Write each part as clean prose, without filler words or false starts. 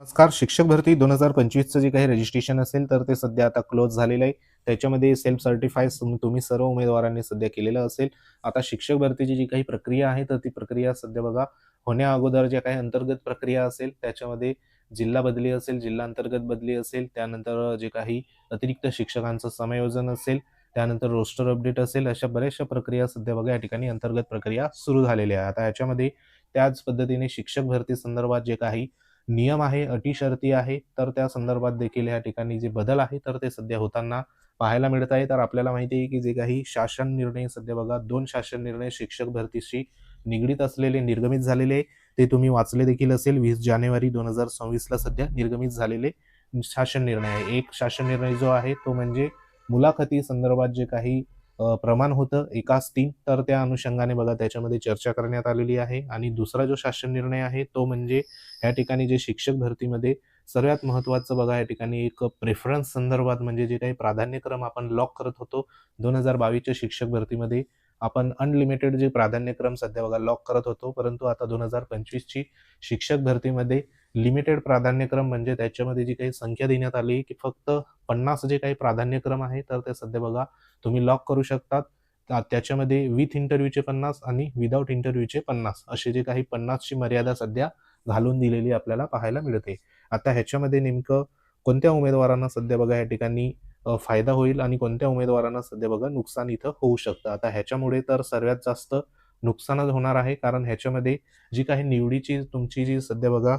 नमस्कार. शिक्षक भरती 2025चं जे काही रजिस्ट्रेशन असेल तर ते सध्या आता क्लोज झालेलं आहे. त्याच्यामध्ये सेल्फ सर्टिफाय तुम्ही सर्व उमेदवारांनी सध्या केलेलं असेल. आता शिक्षक भरतीची जी काही प्रक्रिया आहे तर ती प्रक्रिया सध्या बघा होण्या अगोदर ज्या काही अंतर्गत प्रक्रिया असेल त्याच्यामध्ये जिल्हा बदली असेल, जिल्हा अंतर्गत बदली असेल, त्यानंतर जे काही अतिरिक्त शिक्षकांचं समायोजन असेल, त्यानंतर रोस्टर अपडेट असेल, अशा बऱ्याचशा प्रक्रिया सध्या बघा या ठिकाणी अंतर्गत प्रक्रिया सुरू झालेल्या आहे. आता याच्यामध्ये त्याच पद्धतीने शिक्षक भरती संदर्भात जे काही नियम आहे, अटी शर्ती आहे, तर त्या संदर्भात देखील या ठिकाणी जे बदल आहे, तर ते सध्या होताना पाहायला मिळत आहे. तर आपल्याला माहिती आहे, की जे काही शासन निर्णय सध्या बघा 2 शासन निर्णय शिक्षक भरतीशी निगडीत असलेले निर्गमित झालेले ते तुम्ही वाचले देखील असेल. 20 जानेवारी 2026 ला सध्या निर्गमित झालेले शासन निर्णय आहे. एक शासन निर्णय जो आहे तो म्हणजे मुलाखती संदर्भात जे काही प्रमाण होतं एकास 3 तर त्या अनुषंगाने बघा त्याच्यामध्ये चर्चा करण्यात आलेली आहे. आणि दुसरा जो शासन निर्णय आहे तो म्हणजे या ठिकाणी जे शिक्षक भरतीमध्ये सर्वात महत्त्वाचं बघा या ठिकाणी एक प्रेफरन्स संदर्भात म्हणजे जे काही प्राधान्यक्रम आपण लॉक करत होतो 2022च्या शिक्षक भरतीमध्ये आपण अनलिमिटेड जे प्राधान्यक्रम सध्या बघा लॉक करत होतो, परंतु आता 2025ची शिक्षक भरतीमध्ये लिमिटेड प्राधान्यक्रम म्हणजे त्याच्यामध्ये जी काही संख्या देण्यात आली की फक्त 50 जे काही प्राधान्यक्रम आहे तर ते सध्या बघा तुम्ही लॉक करू शकतात. त्याच्यामध्ये विथ इंटरव्ह्यूचे 50 आणि विदाऊट इंटरव्ह्यूचे 50 असे जे काही 50 ची मर्यादा सध्या घालून दिलेली आपल्याला पाहायला मिळते. आता ह्याच्यामध्ये नेमकं कोणत्या उमेदवारांना सध्या बघा या ठिकाणी फायदा होईल आणि कोणत्या उमेदवारांना सध्या बघा नुकसान इथं होऊ शकतं. आता ह्याच्यामुळे तर सर्वात जास्त नुकसानच होणार आहे, कारण ह्याच्यामध्ये जी काही निवडीची तुमची जी सध्या बघा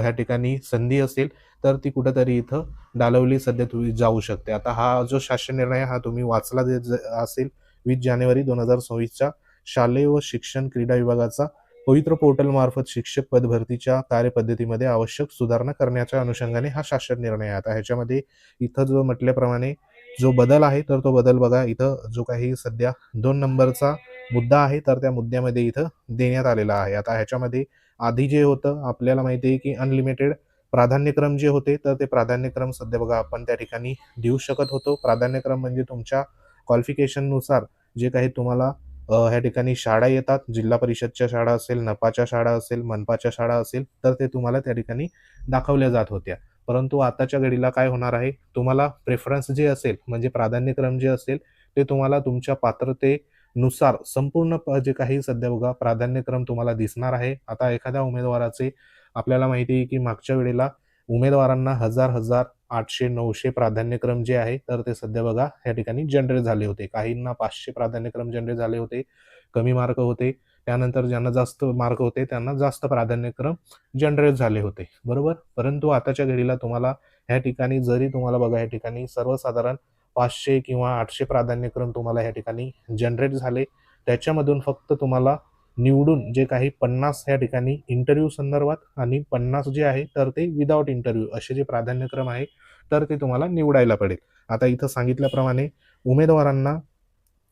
ह्या ठिकाणी संधी असेल तर ती कुठेतरी इथं डालवली सध्या तुम्ही जाऊ शकते. आता हा जो शासन निर्णय हा तुम्ही वाचला असेल 20 जानेवारी 2026च्या शालेय व शिक्षण क्रीडा विभागाचा पवित्र पोर्टल मार्फत शिक्षक पद भरतीच्या कार्यपद्धतीमध्ये आवश्यक सुधारणा करण्याच्या अनुषंगाने हा शासन निर्णय आहे. आता ह्याच्यामध्ये इथं जो म्हटल्याप्रमाणे जो बदल आहे तर तो बदल बघा इथं जो काही सध्या 2 नंबरचा मुद्दा आहे तर त्या मुद्द्यामध्ये इथं देण्यात आलेला आहे. आता ह्याच्यामध्ये आधी जे होतं आपल्याला माहिती आहे की अनलिमिटेड प्राधान्यक्रम जे होते तर ते प्राधान्यक्रम सध्या बघा आपण त्या ठिकाणी देऊ शकत होतो. प्राधान्यक्रम म्हणजे तुमच्या क्वालिफिकेशननुसार जे काही तुम्हाला ह्या ठिकाणी शाळा येतात, जिल्हा परिषदच्या शाळा असेल, नपाच्या शाळा असेल, मनपाच्या शाळा असेल, तर ते तुम्हाला त्या ठिकाणी दाखवल्या जात होत्या. परंतु आताच्या घडीला काय होणार आहे, तुम्हाला प्रेफरन्स जे असेल म्हणजे प्राधान्यक्रम जे असेल ते तुम्हाला तुमच्या पात्रतेनुसार संपूर्ण जे काही सध्या बघा प्राधान्यक्रम तुम्हाला दिसणार आहे. आता एखाद्या उमेदवाराचे आपल्याला माहिती आहे की मागच्या वेळेला उमेदवारांना 1000, 800, 900 प्राधान्यक्रम जे आहे तर ते सध्या बघा या ठिकाणी जनरेट झाले होते. काहींना 500 प्राधान्यक्रम जनरेट झाले होते, कमी मार्क होते. त्यानंतर ज्यांना जास्त मार्क होते त्यांना जास्त प्राधान्यक्रम जनरेट झाले होते, बरोबर. परंतु आताच्या घडीला तुम्हाला ह्या ठिकाणी जरी तुम्हाला बघा या ठिकाणी सर्वसाधारण 500 किंवा 800 प्राधान्यक्रम तुम्हाला या ठिकाणी जनरेट झाले, त्याच्यामधून फक्त तुम्हाला निवडून जे काही 50 या ठिकाणी इंटरव्ह्यू संदर्भात आणि 50 जे आहे तर ते विदाऊट इंटरव्ह्यू असे जे प्राधान्यक्रम आहे तर ते तुम्हाला निवडायला पडेल. आता इथं सांगितल्याप्रमाणे उमेदवारांना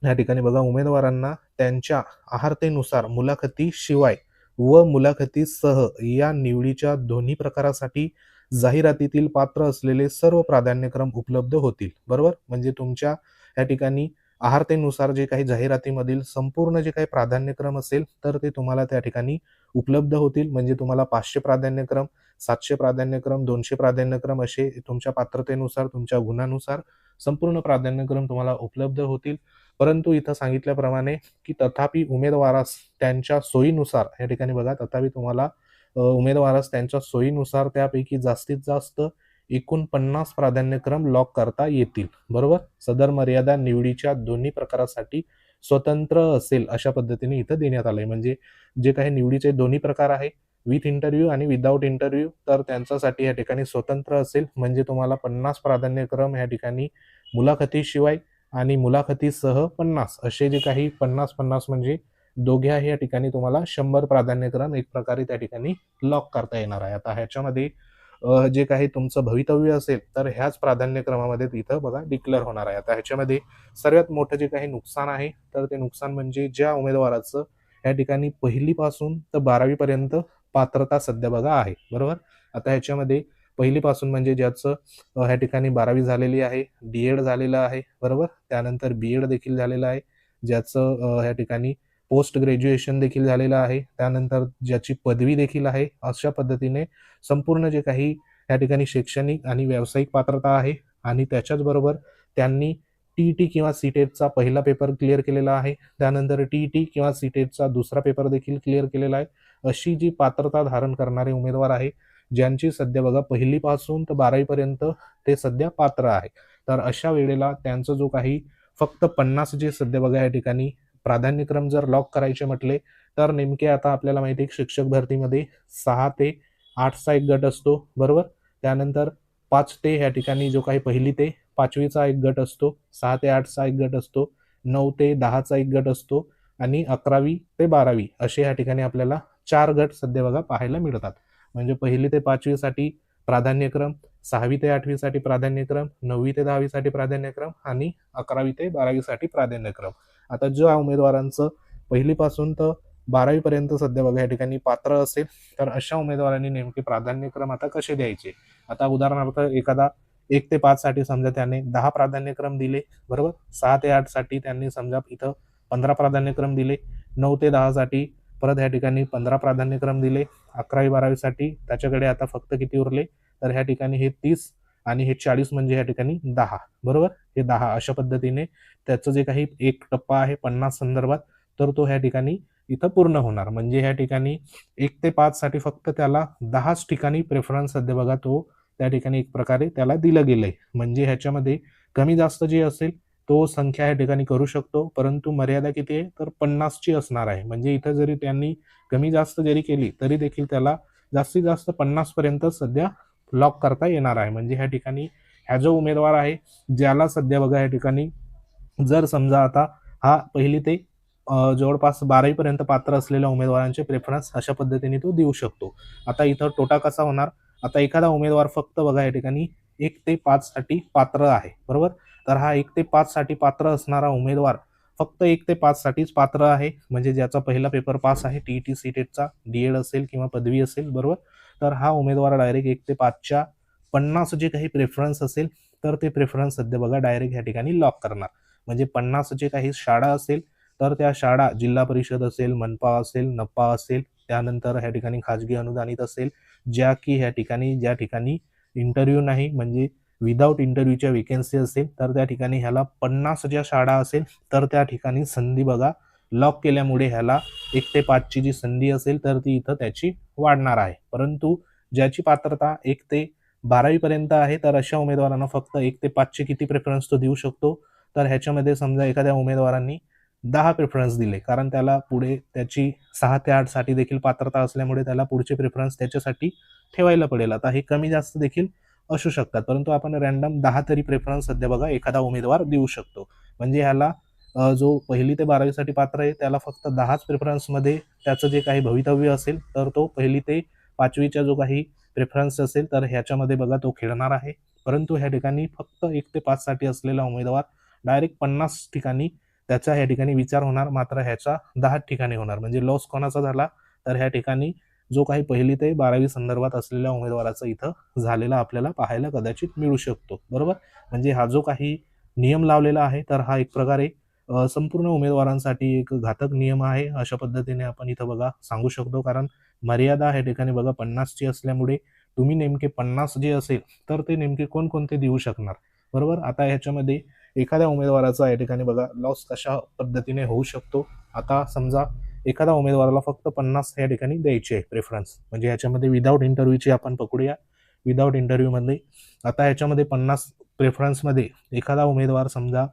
या ठिकाणी बघा उमेदवारांना त्यांच्या आहारतेनुसार मुलाखतीशिवाय व मुलाखतीसह या निवडीच्या दोन्ही प्रकारासाठी जाहिरातीतील पात्र असलेले सर्व प्राधान्यक्रम उपलब्ध होतील, बरोबर. म्हणजे तुमच्या या ठिकाणी आहारतेनुसार जे काही जाहिरातीमधील संपूर्ण जे काही प्राधान्यक्रम असेल तर ते तुम्हाला त्या ठिकाणी उपलब्ध होतील. म्हणजे तुम्हाला 500 प्राधान्यक्रम, 700 प्राधान्यक्रम, 200 प्राधान्यक्रम असे तुमच्या पात्रतेनुसार तुमच्या गुणानुसार संपूर्ण प्राधान्यक्रम तुम्हाला उपलब्ध होतील. परंतु इथं सांगितल्याप्रमाणे की तथापि उमेदवारास त्यांच्या सोयीनुसार या ठिकाणी बघा तथापि तुम्हाला उमेदवारास त्यांच्या सोयीनुसार त्यापैकी जास्तीत जास्त एकूण 50 प्राधान्यक्रम लॉक करता येतील, बरोबर. सदर मर्यादा निवडीच्या दोन्ही प्रकारासाठी स्वतंत्र असेल अशा पद्धतीने इथं देण्यात आलंय. म्हणजे जे काही निवडीचे दोन्ही प्रकार आहे विथ इंटरव्ह्यू आणि विदाऊट इंटरव्ह्यू तर त्यांच्यासाठी या ठिकाणी स्वतंत्र असेल. म्हणजे तुम्हाला 50 प्राधान्यक्रम या ठिकाणी मुलाखतीशिवाय आणि मुलाखतीसह 50 असे जे काही 50-50 म्हणजे दोघ्याही या ठिकाणी तुम्हाला 100 प्राधान्यक्रम एक प्रकारे त्या ठिकाणी लॉक करता येणार आहे. आता ह्याच्यामध्ये जे काही तुमचं भवितव्य असेल तर ह्याच प्राधान्यक्रमामध्ये तिथं बघा डिक्लेअर होणार आहे. आता ह्याच्यामध्ये सर्वात मोठं जे काही नुकसान आहे तर ते नुकसान म्हणजे ज्या उमेदवाराचं या ठिकाणी 1ली पासून तर 12वी पर्यंत पात्रता सध्या बघा आहे, बरोबर. आता ह्याच्यामध्ये 1ली पासून म्हणजे ज्याचं ह्या ठिकाणी 12वी झालेली आहे, डी झालेलं आहे, बरोबर. त्यानंतर बी देखील झालेलं आहे, ज्याचं ह्या ठिकाणी पोस्ट ग्रॅज्युएशन देखील झालेलं आहे, त्यानंतर ज्याची पदवी देखील आहे, अशा पद्धतीने संपूर्ण जे काही या ठिकाणी शैक्षणिक आणि व्यावसायिक पात्रता आहे आणि त्याच्याच बरोबर त्यांनी टी-ई-टी किंवा सी-टेटचा पहिला पेपर क्लिअर केलेला आहे. त्यानंतर टी-ई-टी किंवा सी-टेटचा दुसरा पेपर देखील क्लिअर केलेला आहे. अशी जी पात्रता धारण करणारे उमेदवार आहे, ज्यांची सध्या बघा 1ली पासून तर 12वी पर्यंत ते सध्या पात्र आहे. तर अशा वेळेला त्यांचा जो काही फक्त 50 जे सध्या बघा या ठिकाणी प्राधान्यक्रम जर लॉक करायचे म्हटले, तर नेमके आता आपल्याला माहिती आहे शिक्षक भरतीमध्ये 6 ते 8चा एक गट असतो, बरोबर? त्यानंतर 5 ते या ठिकाणी जो काही 1ली ते 5वीचा एक गट असतो, 6 ते 8चा एक गट असतो, 9 ते 10चा एक गट असतो आणि 11वी ते 12वी असे या ठिकाणी आपल्याला 4 गट सध्या बघा पाहायला मिळतात. म्हणजे 1ली ते 5वी साठी प्राधान्यक्रम, 6वी ते 8वी साठी प्राधान्यक्रम, 9वी ते 10वी साठी प्राधान्यक्रम आणि 11वी ते 12वी साठी प्राधान्यक्रम. आता ज्या उमेदवारांचं 1ली पासून तर 12वी पर्यंत सध्या बघा या ठिकाणी पात्र असेल, तर अशा उमेदवारांनी नेमके प्राधान्यक्रम आता कसे द्यायचे? आता उदाहरणार्थ एखादा 1 ते 5 साठी समजा त्याने 10 प्राधान्यक्रम दिले, बरोबर? 6 ते 8 साठी त्यांनी समजा इथं 15 प्राधान्यक्रम दिले, 9 ते 10 साठी परत या ठिकाणी 15 प्राधान्यक्रम दिले, 11वी 12वी साठी त्याच्याकडे आता फक्त किती उरले? तर ह्या ठिकाणी हे 30 आणि हे 40 म्हणजे या ठिकाणी 10, बरोबर? हे 10 अशा पद्धतीने त्याचं जे काही एक टप्पा आहे 50 संदर्भात, तर तो ह्या ठिकाणी इथं पूर्ण होणार. म्हणजे ह्या ठिकाणी 1 ते 5 साठी फक्त त्याला 10च ठिकाणी प्रेफरन्स सध्या बघा तो त्या ठिकाणी एक प्रकारे त्याला दिलं गेलंय. म्हणजे ह्याच्यामध्ये कमी जास्त जे असेल तो संख्या या ठिकाणी करू शकतो, परंतु मर्यादा किती आहे? तर 50ची असणार आहे. म्हणजे इथं जरी त्यांनी कमी जास्त जरी केली, तरी देखील त्याला जास्तीत जास्त 50 पर्यंत सध्या लॉक करता येणार आहे. म्हणजे ह्या ठिकाणी हा जो उमेदवार आहे, ज्याला सध्या बघा या ठिकाणी जर समजा आता हा 1ली ते जवळपास 12वी पर्यंत पात्र असलेल्या उमेदवारांचे प्रेफरन्स अशा पद्धतीने तो देऊ शकतो. आता इथं तोटा कसा होणार? आता एखादा उमेदवार फक्त बघा या ठिकाणी 1 ते 5 साठी पात्र आहे, बरोबर? तर हा 1 ते 5 साठी पात्र असणारा उमेदवार फक्त 1 ते 5 साठीच पात्र आहे. म्हणजे ज्याचा पहिला पेपर पास आहे टी-ई-टी, सी-टेटचा, डी-एड असेल किंवा पदवी असेल, बरोबर? तर हा उमेदवार डायरेक्ट 1 ते 5च्या 50 जे काही प्रेफरन्स असेल, तर ते प्रेफरन्स सध्या बघा डायरेक्ट या ठिकाणी लॉक करणार. म्हणजे 50 जे काही शाळा असेल, तर त्या शाळा जिल्हा परिषद असेल, मनपा असेल, नप्पा असेल, त्यानंतर ह्या ठिकाणी खाजगी अनुदानित असेल, ज्या ठिकाणी इंटरव्ह्यू नाही म्हणजे विदाऊट इंटरव्ह्यूच्या वेकेन्सी असेल, तर त्या ठिकाणी ह्याला 50 ज्या शाळा असेल, तर त्या ठिकाणी संधी बघा लॉक केल्यामुळे ह्याला 1 ते 5ची जी संधी असेल, तर ती इथं त्याची वाढणार आहे. परंतु ज्याची पात्रता 1 ते 12वी पर्यंत आहे, तर अशा उमेदवारांना फक्त 1 ते 5चे किती प्रेफरन्स तो देऊ शकतो? तर ह्याच्यामध्ये समजा एखाद्या उमेदवारांनी 10 प्रेफरन्स दिले, कारण त्याला पुढे त्याची 6 ते 8 साठी देखील पात्रता असल्यामुळे त्याला पुढचे प्रेफरन्स त्याच्यासाठी ठेवायला पडेल. आता हे कमी जास्त देखील असू शकतात, परंतु आपण रँडम 10 तरी प्रेफरन्स सध्या बघा एखादा उमेदवार देऊ शकतो. म्हणजे ह्याला जो 1ली ते 12वी साठी पात्र आहे, त्याला फक्त 10च प्रेफरन्समध्ये त्याचं जे काही भवितव्य असेल, तर तो 1ली ते 5वीचा जो काही प्रेफरन्स असेल, तर ह्याच्यामध्ये बघा तो खेळणार आहे. परंतु ह्या ठिकाणी फक्त 1 ते 5 साठी असलेला उमेदवार डायरेक्ट 50 ठिकाणी त्याचा ह्या ठिकाणी विचार होणार, मात्र ह्याचा 10 ठिकाणी होणार. म्हणजे लॉस कोणाचा झाला? तर ह्या ठिकाणी जो काही 1ली ते 12वी संदर्भात असलेल्या उमेदवाराचा इथं झालेला आपल्याला पाहायला कदाचित मिळू शकतो, बरोबर? म्हणजे हा जो काही नियम लावलेला आहे, तर हा एक प्रकारे संपूर्ण उमेदवारांसाठी एक घातक नियम आहे, अशा पद्धतीने आपण इथं बघा सांगू शकतो. कारण मर्यादा ह्या ठिकाणी बघा 50ची असल्यामुळे तुम्ही नेमके 50 जे असेल, तर ते नेमके कोणकोणते देऊ शकणार, बरोबर? आता ह्याच्यामध्ये एखाद्या उमेदवाराचा या ठिकाणी बघा लॉस कशा पद्धतीने होऊ शकतो. आता समजा एखादा उमेदवाराला फक्त 50 या ठिकाणी द्यायचे आहे प्रेफरन्स, म्हणजे ह्याच्यामध्ये विदाऊट इंटरव्ह्यूची आपण पकडूया. विदाऊट इंटरव्ह्यूमध्ये आता ह्याच्यामध्ये 50 प्रेफरन्समध्ये एखादा उमेदवार समजा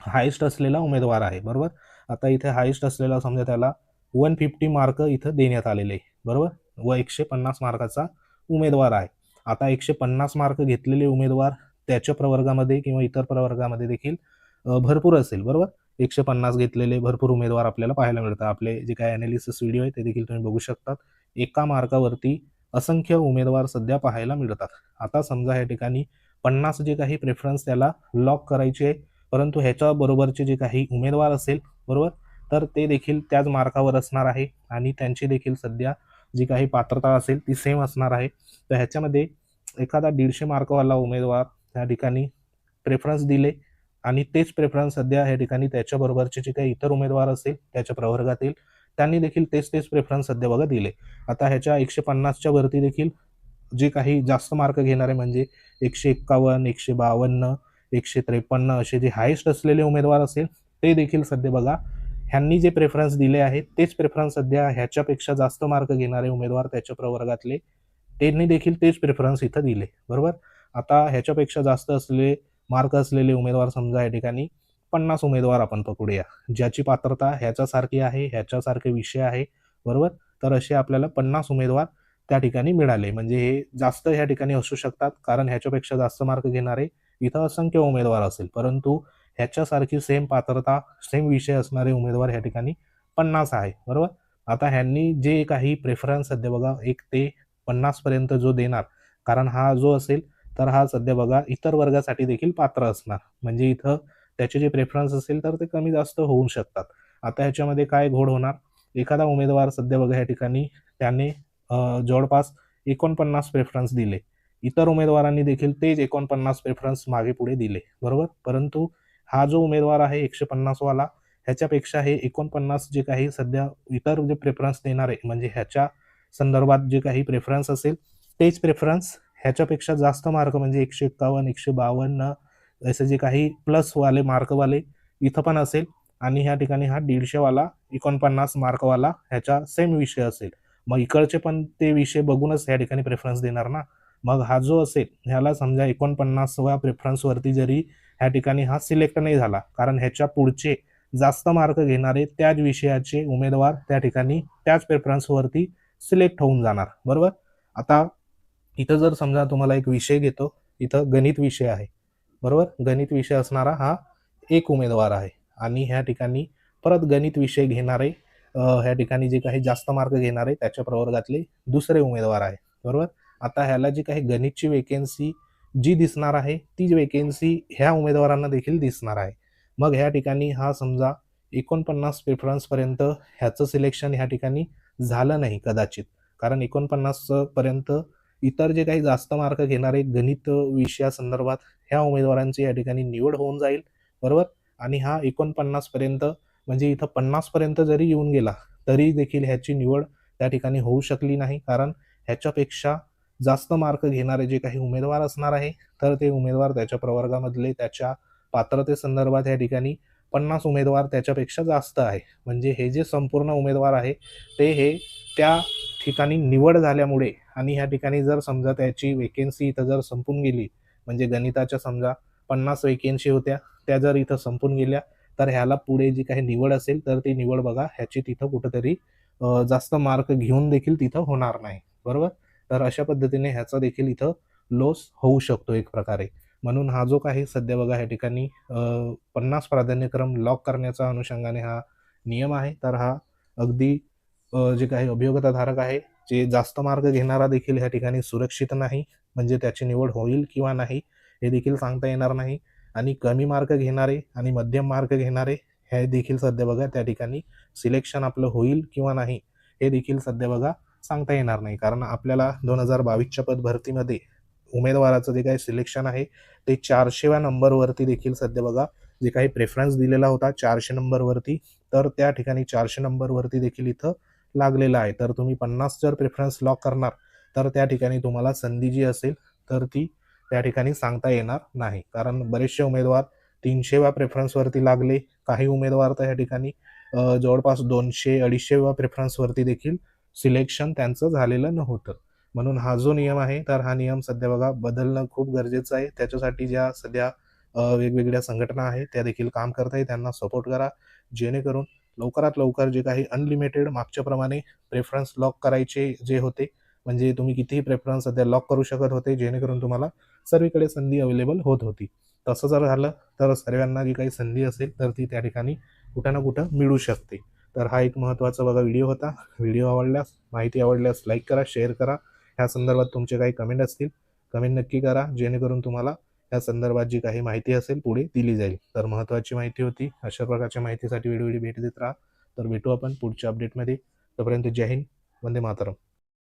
हायेस्ट असलेला उमेदवार आहे, बरोबर? आता इथे हायेस्ट असलेला समजा त्याला 150 मार्क इथं देण्यात आलेले आहे, बरोबर? व 150 मार्काचा उमेदवार आहे. आता 150 मार्क घेतलेले उमेदवार त्याच्या प्रवर्गामध्ये किंवा इतर प्रवर्गामध्ये देखील भरपूर असेल, बरोबर? 150 घेतलेले भरपूर उमेदवार आपल्याला पाहायला मिळतात. आपले जे काही अनालिसिस व्हिडिओ आहे ते देखील तुम्ही बघू शकतात. एका मार्कावरती असंख्य उमेदवार सध्या पाहायला मिळतात. आता समजा या ठिकाणी 50 जे काही प्रेफरन्स त्याला लॉक करायचे आहे, परंतु ह्याच्या बरोबरचे जे काही उमेदवार असेल, बरोबर? तर ते देखील त्याच मार्कावर असणार आहे आणि त्यांची देखील सध्या जी काही पात्रता असेल ती सेम असणार आहे. तर ह्याच्यामध्ये एखादा 150 मार्कवाला उमेदवार त्या ठिकाणी प्रेफरन्स दिले आणि तेच प्रेफरन्स सध्या या ठिकाणी त्याच्याबरोबरचे जे काही इतर उमेदवार असेल त्याच्या प्रवर्गातील त्यांनी देखील तेच प्रेफरन्स सध्या बघा दिले. आता ह्याच्या 150च्या वरती देखील जे काही जास्त मार्क घेणारे म्हणजे 151, 152, 153 असे जे हायेस्ट असलेले उमेदवार असेल ते देखील सध्या बघा ह्यांनी जे प्रेफरन्स दिले आहेत तेच प्रेफरन्स सध्या ह्याच्यापेक्षा जास्त मार्क घेणारे उमेदवार त्याच्या प्रवर्गातले त्यांनी देखील तेच प्रेफरन्स इथं दिले. बरोबर. आता ह्याच्यापेक्षा जास्त असलेले मार्क असलेले उमेदवार समजा या ठिकाणी 50 उमेदवार आपण पकडूया, ज्याची पात्रता ह्याच्यासारखी आहे, ह्याच्यासारखे विषय आहे. बरोबर. तर असे आपल्याला 50 उमेदवार त्या ठिकाणी मिळाले. म्हणजे हे जास्त ह्या ठिकाणी असू शकतात कारण ह्याच्यापेक्षा जास्त मार्क घेणारे इथं असंख्य उमेदवार असेल, परंतु ह्याच्यासारखी सेम पात्रता सेम विषय असणारे उमेदवार ह्या ठिकाणी 50 आहे. बरोबर. आता ह्यांनी जे काही प्रेफरन्स सध्या बघा 1 ते 50 पर्यंत जो देणार, कारण हा जो असेल तर हा सध्या बघा इतर वर्गासाठी देखील पात्र असणार. म्हणजे इथं त्याचे जे प्रेफरन्स असेल तर ते कमी जास्त होऊ शकतात. आता ह्याच्यामध्ये काय घोड होणार, एखादा उमेदवार सध्या बघा या ठिकाणी त्याने जवळपास 49 प्रेफरन्स दिले. इतर उमेदवारांनी देखील तेच 49 प्रेफरन्स मागे पुढे दिले. बरोबर. परंतु हा जो उमेदवार आहे 150 वाला ह्याच्यापेक्षा हे 49 जे काही सध्या इतर जे प्रेफरन्स देणार आहे म्हणजे ह्याच्या संदर्भात जे काही प्रेफरन्स असेल तेच प्रेफरन्स ह्याच्यापेक्षा जास्त मार्क म्हणजे 151, 152 असे जे काही प्लसवाले मार्कवाले इथं पण असेल आणि ह्या ठिकाणी हा 150 वाला 49 मार्कवाला ह्याचा सेम विषय असेल. मग इकडचे पण ते विषय बघूनच या ठिकाणी प्रेफरन्स देणार ना. मग हा जो असेल ह्याला समजा 49व्या प्रेफरन्सवरती जरी ह्या ठिकाणी हा सिलेक्ट नाही झाला, कारण ह्याच्या पुढचे जास्त मार्क घेणारे त्याच विषयाचे उमेदवार त्या ठिकाणी त्याच प्रेफरन्सवरती सिलेक्ट होऊन जाणार. बरोबर. आता इथं जर समजा तुम्हाला एक विषय घेतो, इथं गणित विषय आहे. बरोबर. गणित विषय असणारा हा एक उमेदवार आहे आणि ह्या ठिकाणी परत गणित विषय घेणारे ह्या ठिकाणी जे काही जास्त मार्क घेणारे त्याच्या प्रवर्गातले दुसरे उमेदवार आहे. बरोबर. आता ह्याला जी काही गणितची वेकेन्सी जी दिसणार आहे ती वेकेन्सी ह्या उमेदवारांना देखील दिसणार आहे. मग ह्या ठिकाणी हा समजा 49 प्रेफरन्स पर्यंत ह्याचं सिलेक्शन ह्या ठिकाणी झालं नाही कदाचित, कारण 49 पर्यंत इतर जे काही जास्त मार्क घेणारे गणित विषयासंदर्भात ह्या उमेदवारांची या ठिकाणी निवड होऊन जाईल. बरोबर. आणि हा 49 पर्यंत म्हणजे इथं 50 पर्यंत जरी येऊन गेला तरी देखील ह्याची निवड त्या ठिकाणी होऊ शकली नाही, कारण ह्याच्यापेक्षा जास्त मार्क घेणारे जे काही उमेदवार असणार आहे तर ते उमेदवार त्याच्या प्रवर्गामधले त्याच्या पात्रतेसंदर्भात या ठिकाणी 50 उमेदवार त्याच्यापेक्षा जास्त आहे. म्हणजे हे जे संपूर्ण उमेदवार आहे ते हे त्या ठिकाणी निवड झाल्यामुळे आणि ह्या ठिकाणी जर समजा त्याची वेकेन्सी इथं जर संपून गेली, म्हणजे गणिताच्या समजा 50 वेकेन्सी होत्या त्या जर इथं संपून गेल्या तर ह्याला पुढे जी काही निवड असेल तर ती निवड बघा ह्याची तिथं कुठंतरी जास्त मार्क घेऊन देखील तिथं होणार नाही. बरोबर. तर अशा पद्धतीने ह्याचा देखील इथं लॉस होऊ शकतो एक प्रकारे. म्हणून हा जो काही सध्या बघा ह्या ठिकाणी 50 प्राधान्यक्रम लॉक करण्याच्या अनुषंगाने हा नियम आहे. तर हा अगदी जे काही अभियोग्यताधारक आहे, जे जास्त मार्क घेणारा देखील ह्या ठिकाणी सुरक्षित नाही, म्हणजे त्याची निवड होईल किंवा नाही हे देखील सांगता येणार नाही. आणि कमी मार्क घेणारे आणि मध्यम मार्क घेणारे हे देखील सध्या बघा त्या ठिकाणी सिलेक्शन आपलं होईल किंवा नाही हे देखील सध्या बघा सांगता येणार नाही, कारण आपल्याला 2022च्या पद भरतीमध्ये उमेदवाराचं जे काही सिलेक्शन आहे ते 400व्या नंबरवरती देखील सध्या बघा जे काही प्रेफरन्स दिलेला होता 400 नंबरवरती, तर त्या ठिकाणी 400 नंबरवरती देखील इथं लागलेला आहे. तर तुम्ही 50 जर प्रेफरन्स लॉक करणार तर त्या ठिकाणी तुम्हाला संधी जी असेल तर ती त्या ठिकाणी सांगता येणार नाही, कारण बरेचसे उमेदवार 300व्या प्रेफरन्सवरती लागले, काही उमेदवार तर या ठिकाणी जवळपास 200-250व्या प्रेफरन्सवरती देखील सिलेक्शन त्यांचं झालेलं नव्हतं. म्हणून हा जो नियम आहे तर हा नियम सध्या बघा बदलणं खूप गरजेचं आहे. त्याच्यासाठी ज्या सध्या वेगवेगळ्या संघटना आहेत त्या देखील काम करत आहेत, त्यांना सपोर्ट करा, जेणेकरून लवकरात लवकर जे काही अनलिमिटेड मागच्याप्रमाणे प्रेफरन्स लॉक करायचे जे होते, म्हणजे तुम्ही कितीही प्रेफरन्स सध्या लॉक करू शकत होते, जेणेकरून तुम्हाला सर्वीकडे संधी अवेलेबल होत होती. तसं जर झालं तर सर्वांना जी काही संधी असेल तर ती त्या ठिकाणी कुठं ना कुठं मिळू शकते. तर हा एक महत्त्वाचा बघा व्हिडिओ होता. व्हिडिओ आवडल्यास, माहिती आवडल्यास लाईक करा, शेअर करा. ह्या संदर्भात तुमचे काही कमेंट असतील, कमेंट नक्की करा, जेणेकरून तुम्हाला या संदर्भात जी काही माहिती असेल पुढे दिली जाईल. तर महत्त्वाची माहिती होती. अशा प्रकारच्या माहितीसाठी व्हिडिओ भेट देत राहा. तर भेटू आपण पुढच्या अपडेटमध्ये. तोपर्यंत जय हिंद, वंदे मातरम.